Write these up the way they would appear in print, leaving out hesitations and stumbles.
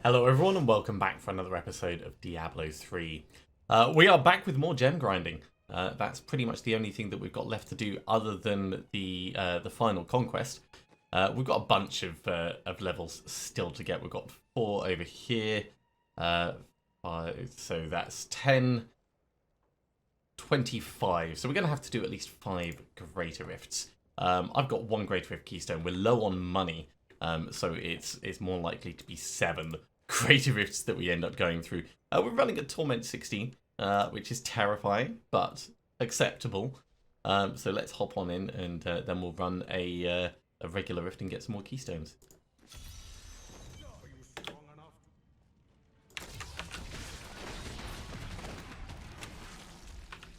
Hello everyone and welcome back for another episode of Diablo 3. We are back with more gem grinding. That's pretty much the only thing that we've got left to do other than the final conquest. We've got a bunch of levels still to get. We've got 4 over here, 5, so that's 10, 25. So we're going to have to do at least 5 Greater Rifts. I've got 1 Greater Rift Keystone. We're low on money, so it's more likely to be 7 Greater Rifts that we end up going through. We're running at Torment 16, which is terrifying, but acceptable. So let's hop on in, and then we'll run a regular Rift and get some more Keystones.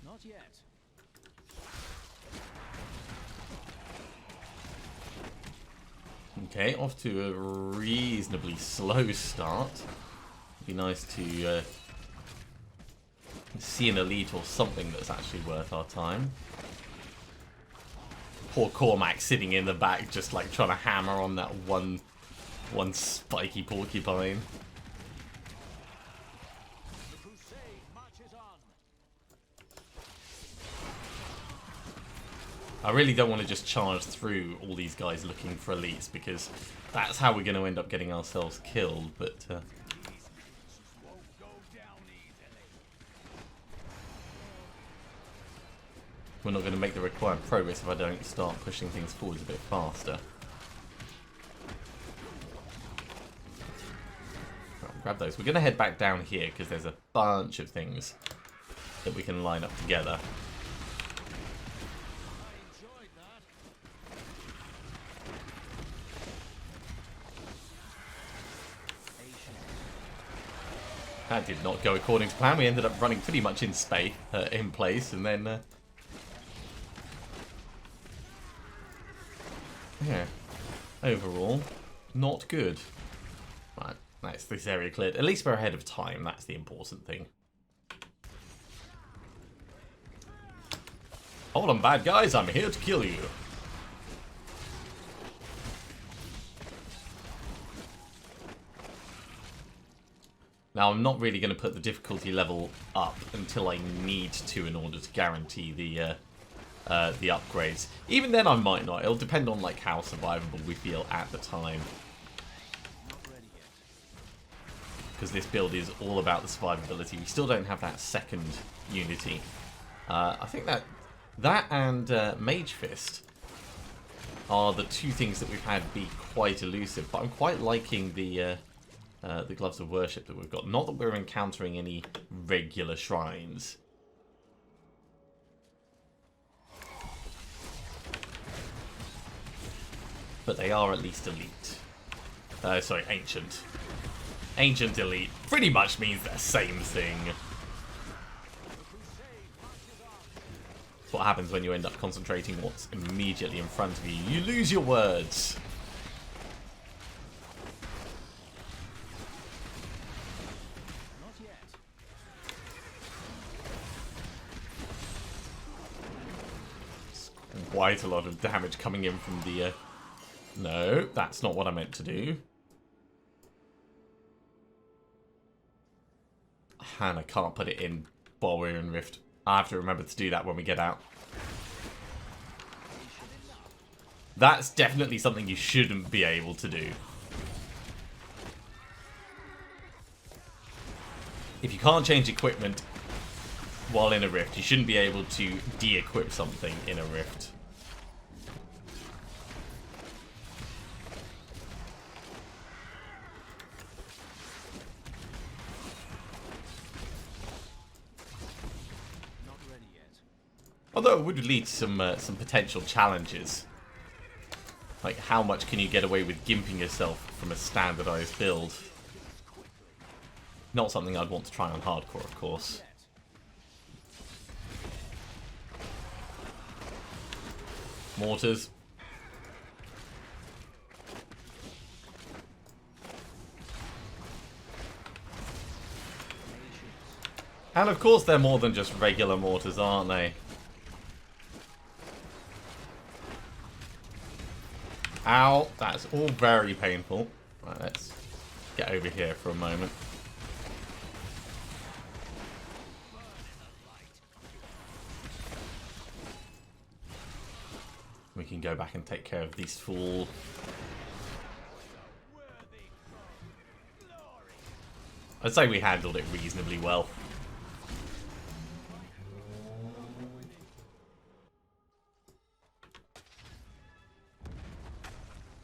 Not yet. Okay, off to a reasonably slow start. It'd be nice to see an elite or something that's actually worth our time. Poor Cormac sitting in the back just like trying to hammer on that one spiky porcupine. The crusade marches on. I really don't want to just charge through all these guys looking for elites, because that's how we're going to end up getting ourselves killed, but we're not going to make the required progress if I don't start pushing things forwards a bit faster. Right, grab those. We're going to head back down here because there's a bunch of things that we can line up together. That did not go according to plan. We ended up running pretty much in place, and then yeah, overall, not good. Right, that's this area cleared. At least we're ahead of time. That's the important thing. Hold on, bad guys. I'm here to kill you. Now, I'm not really going to put the difficulty level up until I need to in order to guarantee the upgrades. Even then, I might not. It'll depend on like how survivable we feel at the time. Because this build is all about the survivability. We still don't have that second unity. I think that and Mage Fist are the 2 things that we've had be quite elusive. But I'm quite liking the Gloves of Worship that we've got. Not that we're encountering any regular shrines. But they are at least elite. Sorry, ancient. Ancient elite pretty much means the same thing. That's what happens when you end up concentrating what's immediately in front of you. You lose your words. Quite a lot of damage coming in from the... No, that's not what I meant to do. And I can't put it in while we're in Rift. I have to remember to do that when we get out. That's definitely something you shouldn't be able to do. If you can't change equipment while in a Rift, you shouldn't be able to de-equip something in a Rift. Although it would lead to some potential challenges. Like, how much can you get away with gimping yourself from a standardized build? Not something I'd want to try on hardcore, of course. Mortars. And of course they're more than just regular mortars, aren't they? Ow, that's all very painful. Right, let's get over here for a moment. We can go back and take care of these fools. I'd say we handled it reasonably well.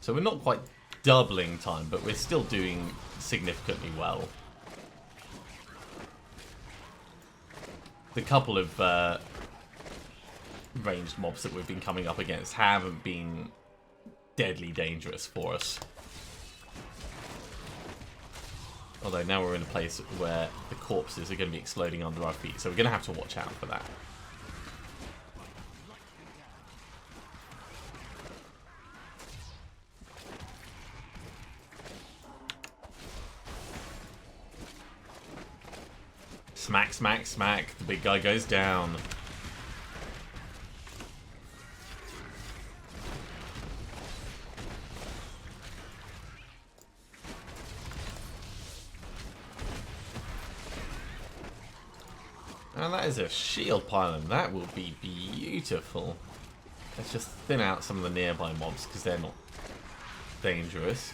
So we're not quite doubling time, but we're still doing significantly well. The couple of ranged mobs that we've been coming up against haven't been deadly dangerous for us. Although now we're in a place where the corpses are going to be exploding under our feet, so we're going to have to watch out for that. Smack, smack, smack. The big guy goes down. And that is a shield pylon. That will be beautiful. Let's just thin out some of the nearby mobs because they're not dangerous.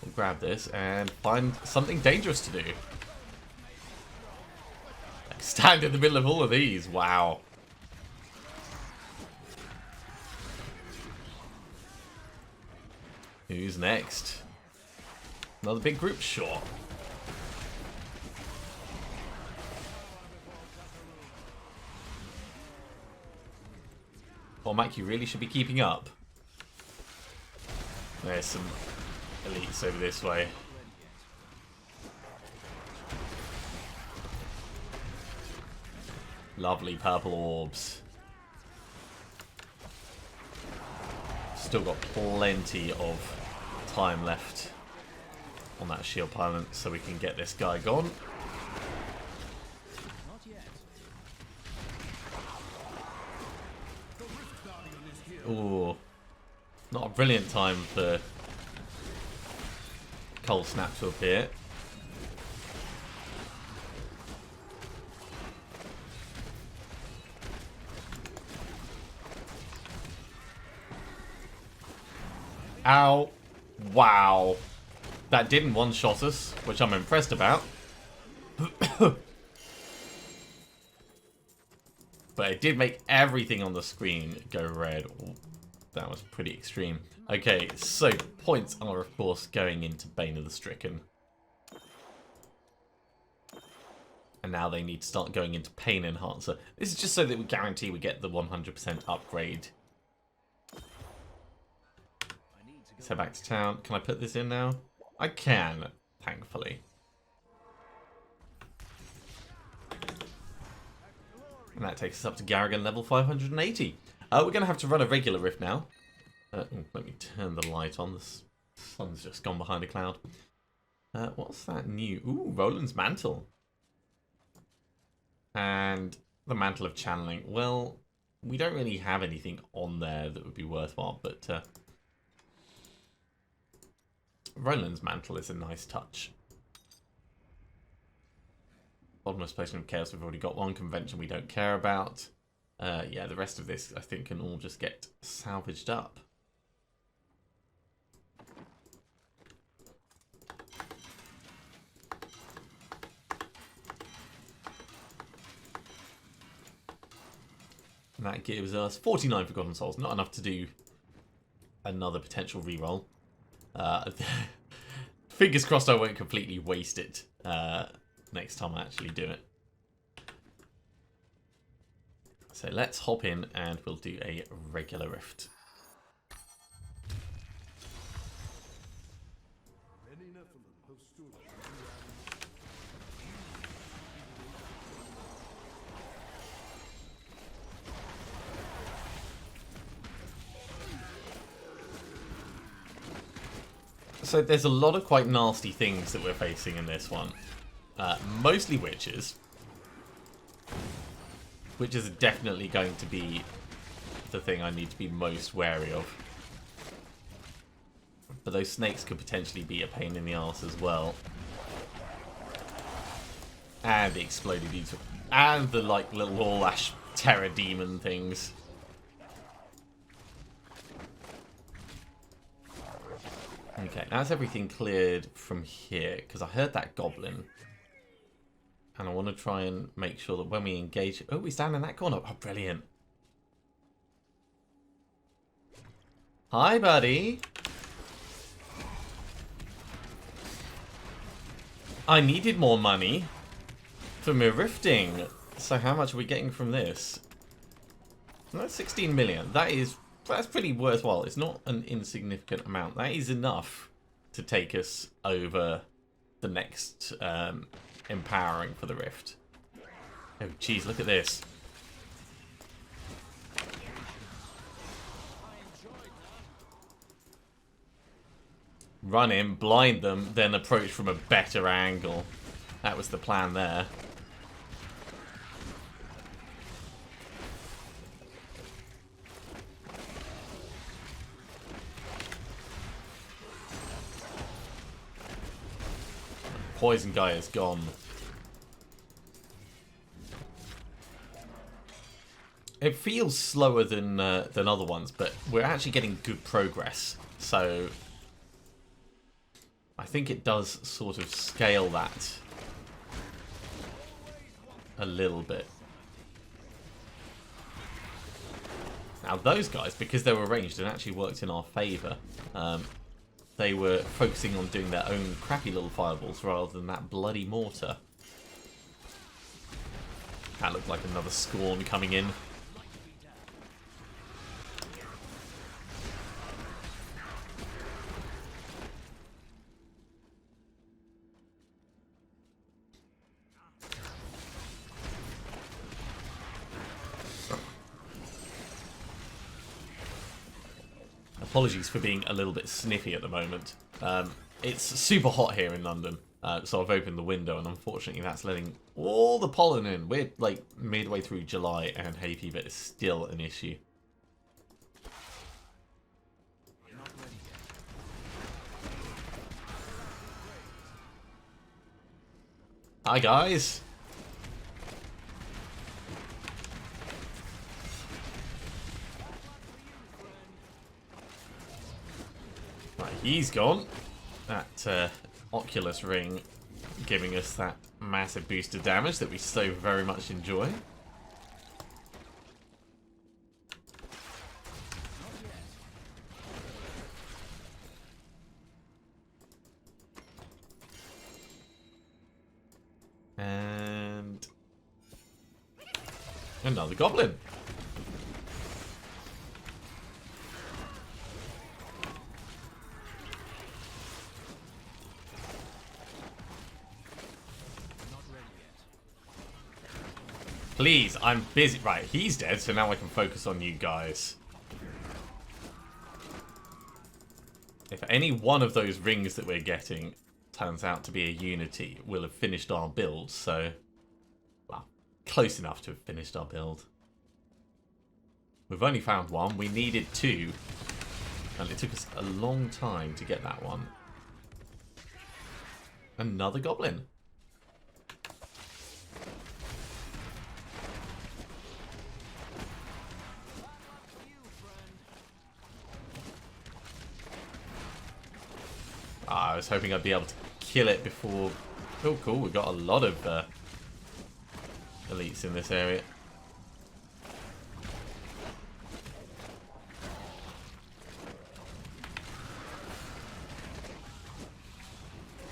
We'll grab this and find something dangerous to do. Stand in the middle of all of these. Wow. Who's next? Another big group shot. Oh, Mac, you really should be keeping up. There's some elites over this way. Lovely purple orbs. Still got plenty of time left on that shield pylon, so we can get this guy gone. Ooh, not a brilliant time for Cold Snap to appear. Ow. Wow. That didn't one-shot us, which I'm impressed about. But it did make everything on the screen go red. Ooh, that was pretty extreme. Okay, so points are, of course, going into Bane of the Stricken. And now they need to start going into Pain Enhancer. This is just so that we guarantee we get the 100% upgrade. Let's head back to town. Can I put this in now? I can, thankfully. And that takes us up to Garrigan level 580. We're going to have to run a regular rift now. Let me turn the light on. The sun's just gone behind a cloud. What's that new? Ooh, Roland's Mantle. And the Mantle of Channeling. Well, we don't really have anything on there that would be worthwhile, but Roland's Mantle is a nice touch. Bottomless Potion of Chaos, we've already got one. Convention we don't care about. Yeah, the rest of this, I think, can all just get salvaged up. And that gives us 49 Forgotten Souls. Not enough to do another potential reroll. Fingers crossed I won't completely waste it next time I actually do it. So let's hop in and we'll do a regular rift. So there's a lot of quite nasty things that we're facing in this one. Mostly witches. Witches are definitely going to be the thing I need to be most wary of. But those snakes could potentially be a pain in the arse as well. And the exploded beetle. And the, like, little all-ash terror demon things. Okay, that's everything cleared from here. Because I heard that goblin. And I want to try and make sure that when we engage... Oh, we stand in that corner. Oh, brilliant. Hi, buddy. I needed more money for my rifting. So how much are we getting from this? That's 16 million. That's pretty worthwhile. It's not an insignificant amount. That is enough to take us over the next empowering for the rift. Oh, jeez, look at this. Run in, blind them, then approach from a better angle. That was the plan there. Poison guy is gone. It feels slower than other ones, but we're actually getting good progress. So I think it does sort of scale that a little bit. Now those guys, because they were ranged, it actually worked in our favour. They were focusing on doing their own crappy little fireballs rather than that bloody mortar. That looked like another Scorn coming in. Apologies for being a little bit sniffy at the moment. It's super hot here in London, so I've opened the window, and unfortunately that's letting all the pollen in. We're like midway through July, and hay fever is still an issue. Hi guys. Right, he's gone. That Oculus ring giving us that massive boost of damage that we so very much enjoy. And another goblin. Please, I'm busy. Right, he's dead, so now I can focus on you guys. If any one of those rings that we're getting turns out to be a unity, we'll have finished our build, so... Well, close enough to have finished our build. We've only found one. We needed two. And it took us a long time to get that one. Another goblin. I was hoping I'd be able to kill it before... Oh, cool. We've got a lot of elites in this area.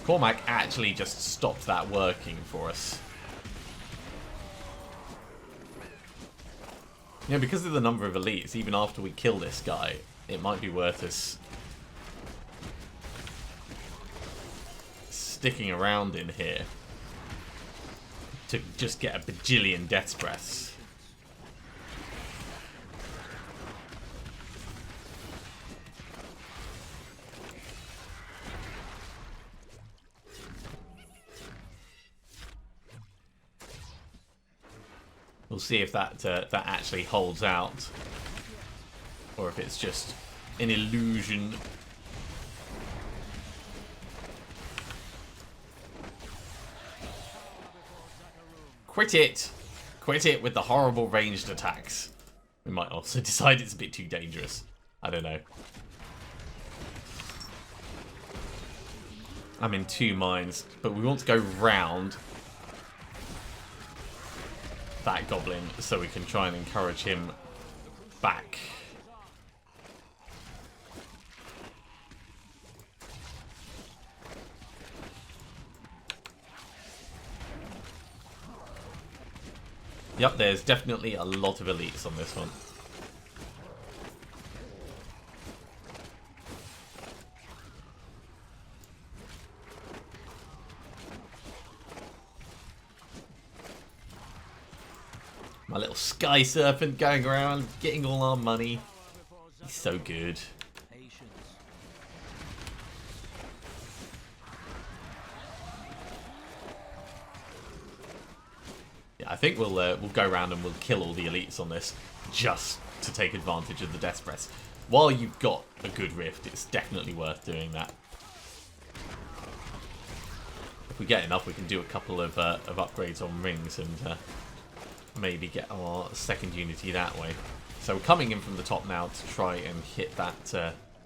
Cormac actually just stopped that working for us. Yeah, because of the number of elites, even after we kill this guy, it might be worth us sticking around in here to just get a bajillion death's breaths. We'll see if that that actually holds out, or if it's just an illusion. Quit it! Quit it with the horrible ranged attacks. We might also decide it's a bit too dangerous. I don't know. I'm in two minds, but we want to go round that goblin so we can try and encourage him back. Yep, there's definitely a lot of elites on this one. My little sky serpent going around, getting all our money. He's so good. Yeah, I think we'll go around and we'll kill all the elites on this just to take advantage of the Death Press. While you've got a good rift, it's definitely worth doing that. If we get enough, we can do a couple of upgrades on rings and maybe get our second unity that way. So we're coming in from the top now to try and hit that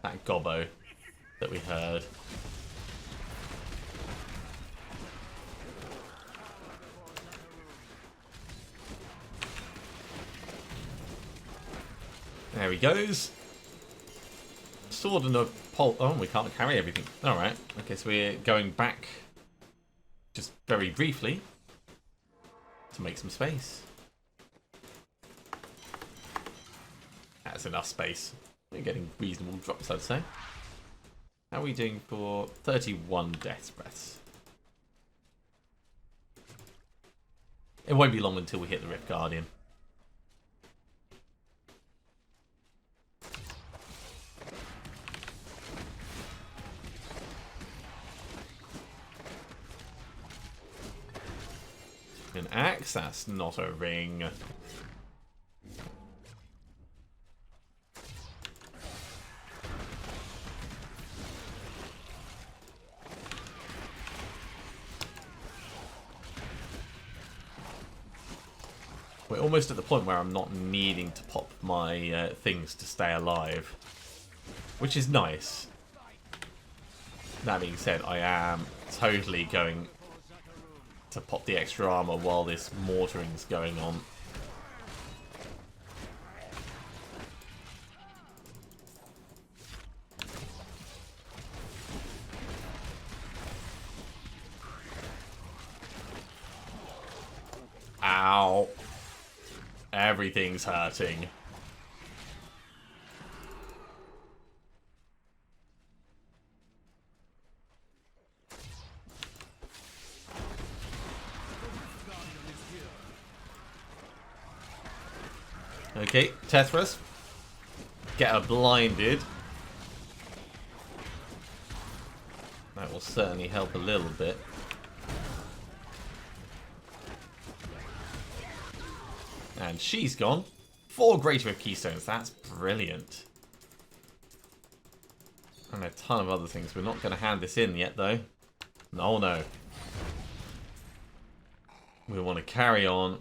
that gobbo that we heard. There he goes. Sword and a pole. Oh, we can't carry everything. Alright. Okay, so we're going back just very briefly to make some space. That's enough space. We're getting reasonable drops, I'd say. How are we doing for 31 death breaths? It won't be long until we hit the Rift Guardian. An axe? That's not a ring. We're almost at the point where I'm not needing to pop my things to stay alive, which is nice. That being said, I am totally going to pop the extra armor while this mortaring's going on. Ow. Everything's hurting. Okay, Tethras. Get her blinded. That will certainly help a little bit. And she's gone. 4 Greater Rift Keystones. That's brilliant. And a ton of other things. We're not going to hand this in yet, though. No, no. We want to carry on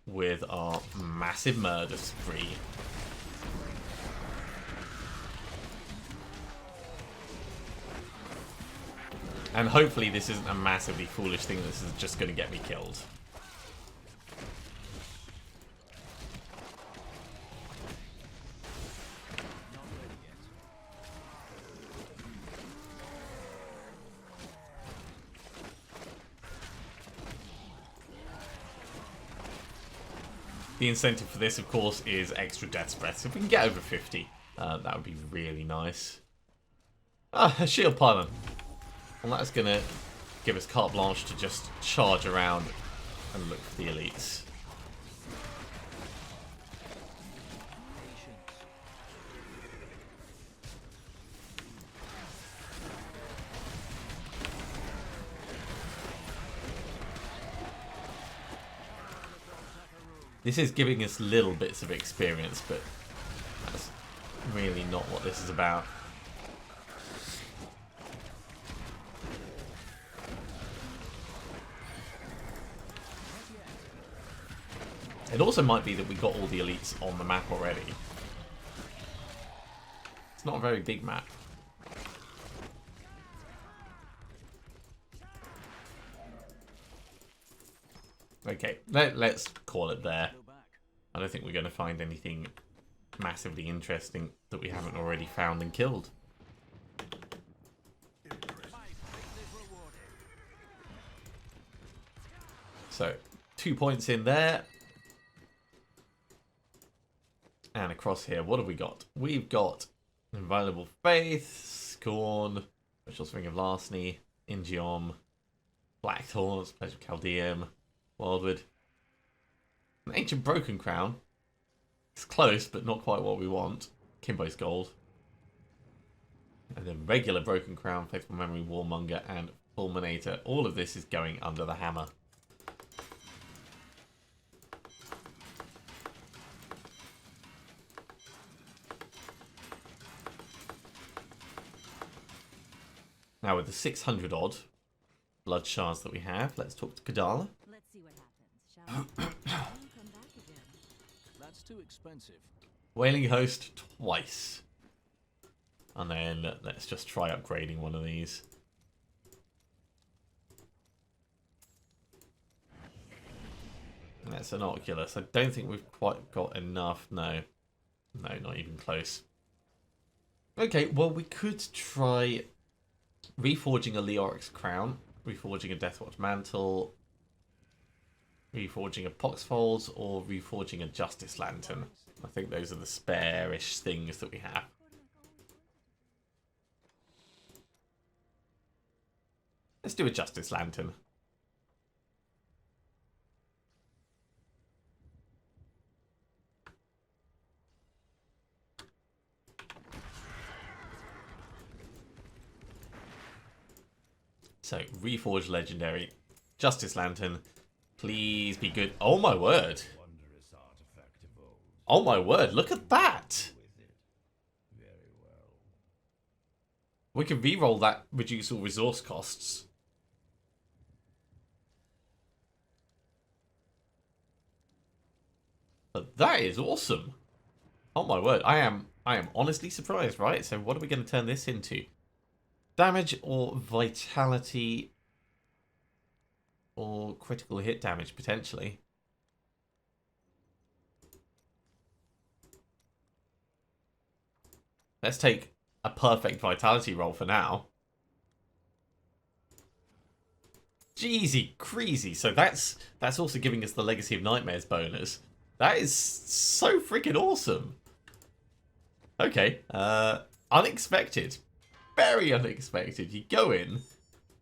with our massive murder spree. And hopefully this isn't a massively foolish thing. This is just going to get me killed. The incentive for this, of course, is extra death breaths. If we can get over 50, that would be really nice. Ah, a shield pylon. Well, that's going to give us carte blanche to just charge around and look for the elites. This is giving us little bits of experience, but that's really not what this is about. It also might be that we got all the elites on the map already. It's not a very big map. Okay, let's call it there. I don't think we're going to find anything massively interesting that we haven't already found and killed. So, 2 points in there. And across here, what have we got? We've got Inviolable Faith, Scorn, Special Spring of Larceny, Ingeom, Blackthorns, Pledge of Chaldeum, Wildwood. An Ancient Broken Crown. It's close, but not quite what we want. Kimbo's Gold. And then regular Broken Crown, Faithful Memory, Warmonger, and Fulminator. All of this is going under the hammer. Now with the 600 odd blood shards that we have, let's talk to Kadala. Let's see what happens, shall we? Come back again. That's too expensive. Wailing Host twice. And then let's just try upgrading one of these. And that's an Oculus. I don't think we've quite got enough. No. No, not even close. Okay, well we could try reforging a Leoric's Crown, reforging a Deathwatch Mantle, reforging a Poxfolds, or reforging a Justice Lantern. I think those are the spare-ish things that we have. Let's do a Justice Lantern. So, Reforged Legendary. Justice Lantern. Please be good. Oh my word. Oh my word, look at that. We can re-roll that, reduce all resource costs. But that is awesome. Oh my word, I am honestly surprised, right? So what are we going to turn this into? Damage or vitality or critical hit damage potentially. Let's take a perfect vitality roll for now. Jeezy crazy. So that's also giving us the Legacy of Nightmares bonus. That is so freaking awesome. Okay, unexpected. Very unexpected. You go in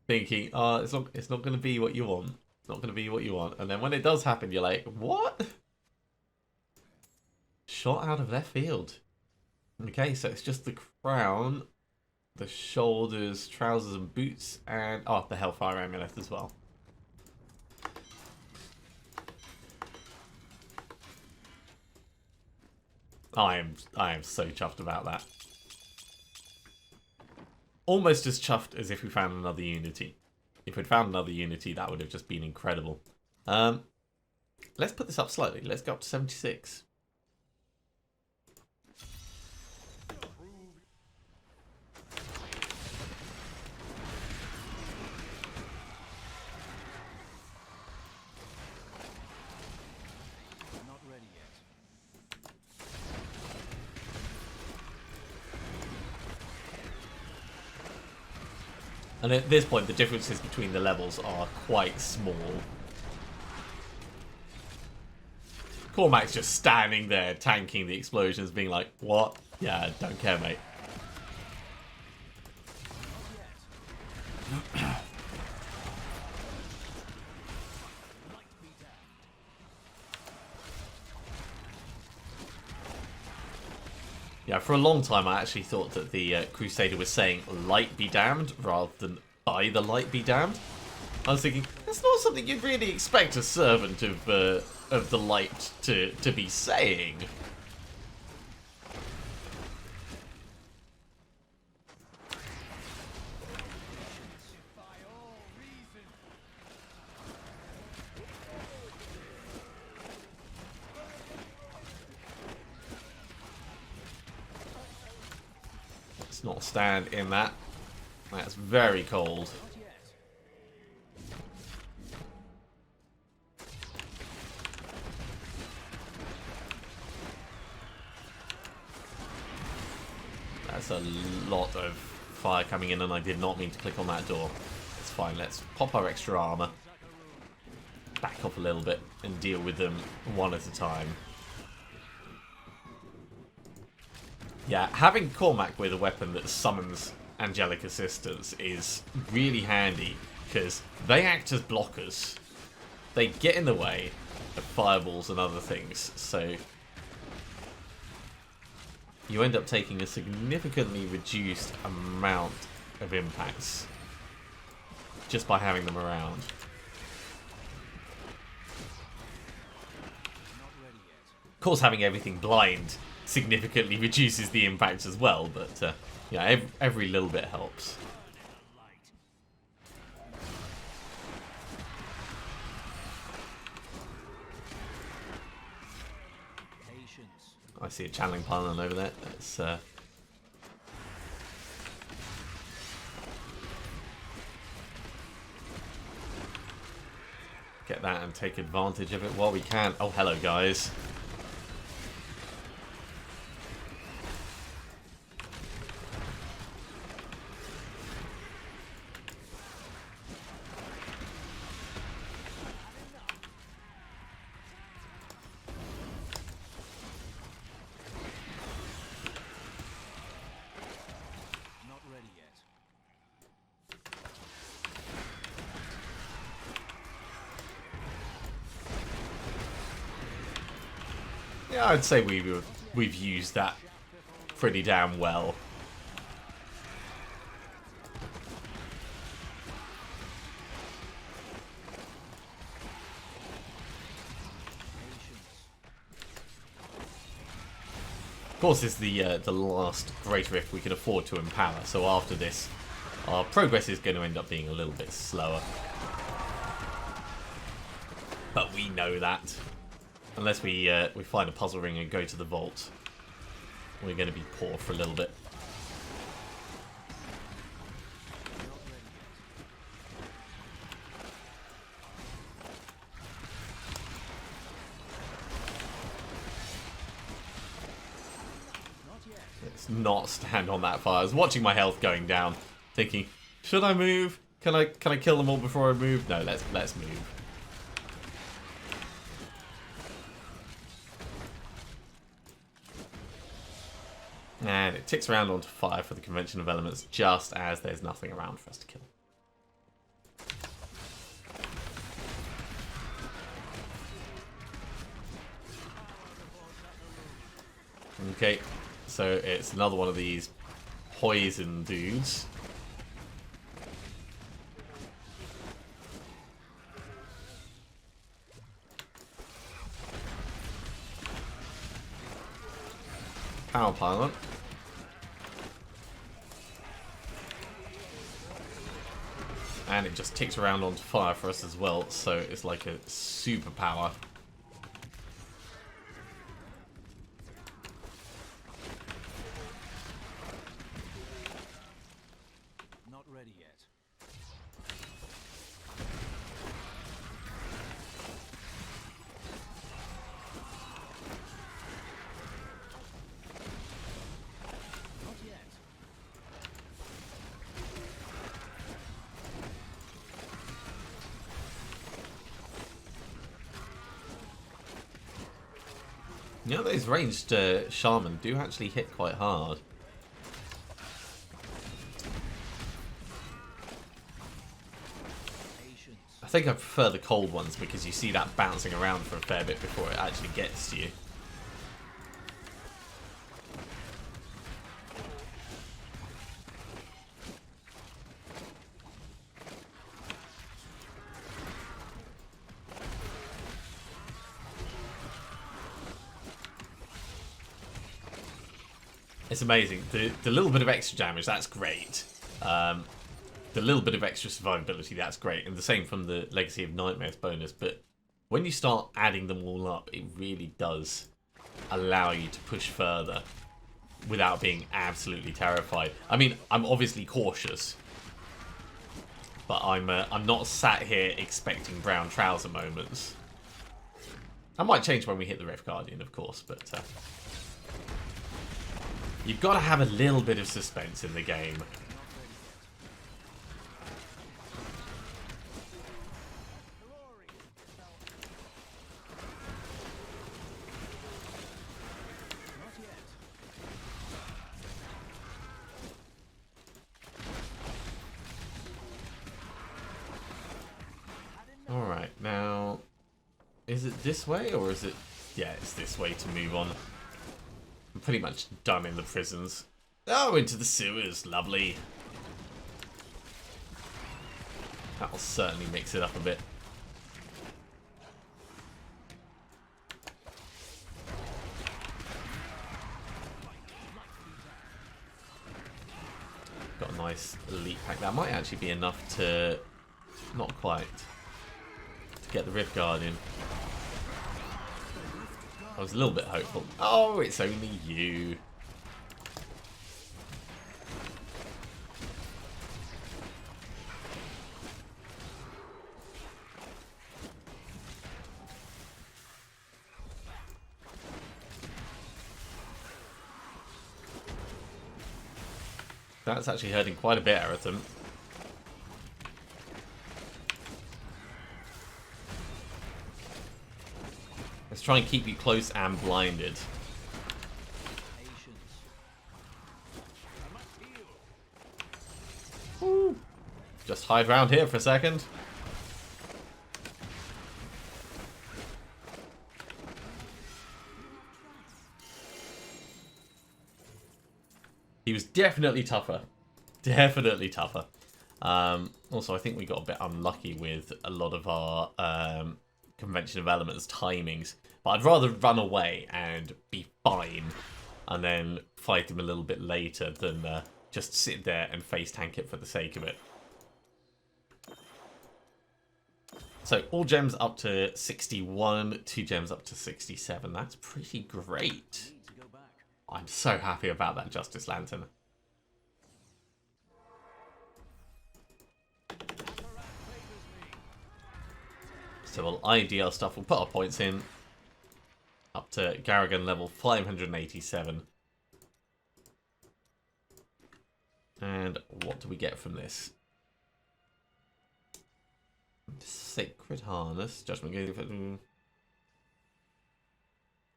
thinking, oh, it's not going to be what you want. It's not going to be what you want. And then when it does happen, you're like, what? Shot out of left field. Okay, so it's just the crown, the shoulders, trousers and boots, and oh, the Hellfire Amulet as well. I am so chuffed about that. Almost as chuffed as if we found another Unity. If we'd found another Unity, that would have just been incredible. Let's put this up slightly. Let's go up to 76. Not ready yet. And at this point, the differences between the levels are quite small. Cormac's just standing there, tanking the explosions, being like, what? Yeah, don't care, mate. Yeah, for a long time I actually thought that the Crusader was saying light be damned rather than by the light be damned. I was thinking, that's not something you'd really expect a servant of the light to be saying. Let's not stand in that. That's very cold. That's a lot of fire coming in, and I did not mean to click on that door. It's fine. Let's pop our extra armor. Back off a little bit and deal with them one at a time. Yeah, having Cormac with a weapon that summons angelic assistance is really handy because they act as blockers. They get in the way of fireballs and other things, so you end up taking a significantly reduced amount of impacts just by having them around. Of course, having everything blind significantly reduces the impact as well, but yeah, every little bit helps. I see a channeling pylon over there. Let's get that and take advantage of it while we can. Oh, hello, guys. Yeah, I'd say we've used that pretty damn well. Of course, this is the last Great Rift we can afford to empower, so after this, our progress is going to end up being a little bit slower. But we know that. Unless we find a puzzle ring and go to the vault, we're going to be poor for a little bit. Let's not stand on that fire. I was watching my health going down, thinking, should I move? Can I kill them all before I move? No, let's move. And it ticks around onto fire for the convention of elements just as there's nothing around for us to kill. Okay, so it's another one of these poison dudes. Power pylon. And it just ticks around onto fire for us as well, so it's like a superpower. Not ready yet. Not yet. You know, those ranged shaman do actually hit quite hard. I think I prefer the cold ones because you see that bouncing around for a fair bit before it actually gets to you. It's amazing. The little bit of extra damage, that's great. The little bit of extra survivability, that's great. And the same from the Legacy of Nightmares bonus. But when you start adding them all up, it really does allow you to push further. without being absolutely terrified. I mean, I'm obviously cautious, but I'm not sat here expecting brown trouser moments. I might change when we hit the Rift Guardian, of course, but you've got to have a little bit of suspense in the game. Alright, now, is it this way or is it... Yeah, it's this way to move on. I'm pretty much done in the prisons. Oh, into the sewers, lovely. That'll certainly mix it up a bit. Got a nice elite pack. That might actually be enough to... Not quite. To get the Rift Guardian. I was a little bit hopeful. Oh, it's only you. That's actually hurting quite a bit, Eriton. Let's try and keep you close and blinded. Woo. Just hide around here for a second. He was definitely tougher. Definitely tougher. Also, I think we got a bit unlucky with a lot of our convention of elements timings. But I'd rather run away and be fine and then fight him a little bit later than just sit there and face tank it for the sake of it. So all gems up to 61, 2 gems up to 67. That's pretty great. I'm so happy about that Justice Lantern. So we'll ID our stuff, we'll put our points in. Up to Garrigan level 587. And what do we get from this? Sacred Harness, Judgment Gate.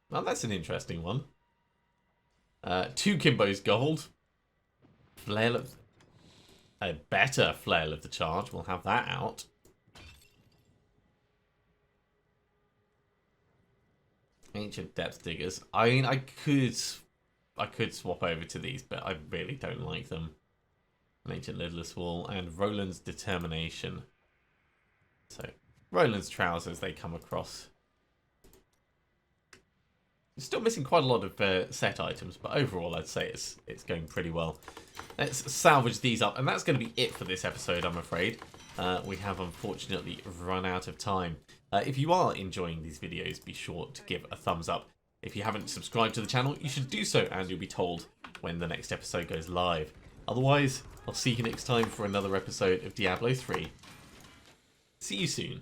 Well, that's an interesting one. 2 Kimbo's gold. Flail of... A better Flail of the Charge. We'll have that out. Ancient Depth Diggers. I mean, I could swap over to these, but I really don't like them. An Ancient Lidless Wall and Roland's Determination. So, Roland's Trousers, they come across. Still missing quite a lot of set items, but overall I'd say it's going pretty well. Let's salvage these up, and that's going to be it for this episode, I'm afraid. We have unfortunately run out of time. If you are enjoying these videos, be sure to give a thumbs up. If you haven't subscribed to the channel, you should do so, and you'll be told when the next episode goes live. Otherwise, I'll see you next time for another episode of Diablo 3. See you soon.